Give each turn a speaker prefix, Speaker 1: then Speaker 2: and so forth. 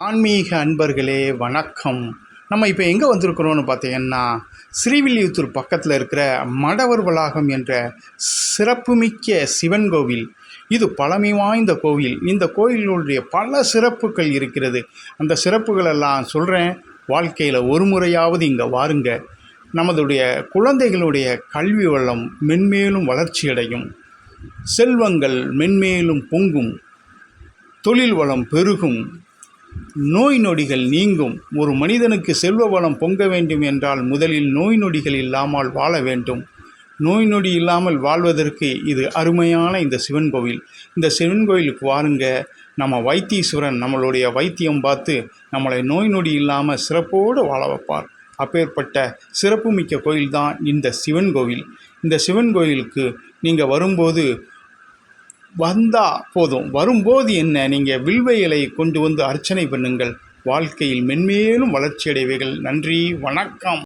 Speaker 1: ஆன்மீக அன்பர்களே வணக்கம். நம்ம இப்போ எங்கே வந்திருக்கிறோன்னு பார்த்தீங்கன்னா, ஸ்ரீவில்லிபுத்தூர் பக்கத்தில் இருக்கிற மடவர் வளாகம் என்ற சிறப்புமிக்க சிவன் கோவில். இது பழமை வாய்ந்த கோவில். இந்த கோயிலுடைய பல சிறப்புகள் இருக்கிறது. அந்த சிறப்புகளெல்லாம் சொல்கிறேன். வாழ்க்கையில் ஒரு முறையாவது இங்கே வாருங்க. நமதுடைய குழந்தைகளுடைய கல்வி வளம் மென்மேலும் வளர்ச்சியடையும், செல்வங்கள் மென்மேலும் பொங்கும், தொழில் வளம் பெருகும், நோய் நொடிகள் நீங்கும். ஒரு மனிதனுக்கு செல்வ வளம் பொங்க வேண்டும் என்றால் முதலில் நோய் நொடிகள் இல்லாமல் வாழ வேண்டும். நோய் நொடி இல்லாமல் வாழ்வதற்கு இது அருமையான இந்த சிவன் கோவில். இந்த சிவன் கோவிலுக்கு வாருங்க. நம்ம வைத்தீஸ்வரன் நம்மளுடைய வைத்தியம் பார்த்து நம்மளை நோய் நொடி இல்லாமல் சிறப்போடு வாழ வைப்பார். அப்பேற்பட்ட சிறப்புமிக்க கோயில் தான் இந்த சிவன் கோவில். இந்த சிவன் கோவிலுக்கு நீங்கள் வரும்போது போதும். வரும்போது என்ன, நீங்கள் வில்வ இலை கொண்டு வந்து அர்ச்சனை பண்ணுங்கள். வாழ்க்கையில் மென்மேலும் வளர்ச்சி அடைவீர்கள். நன்றி, வணக்கம்.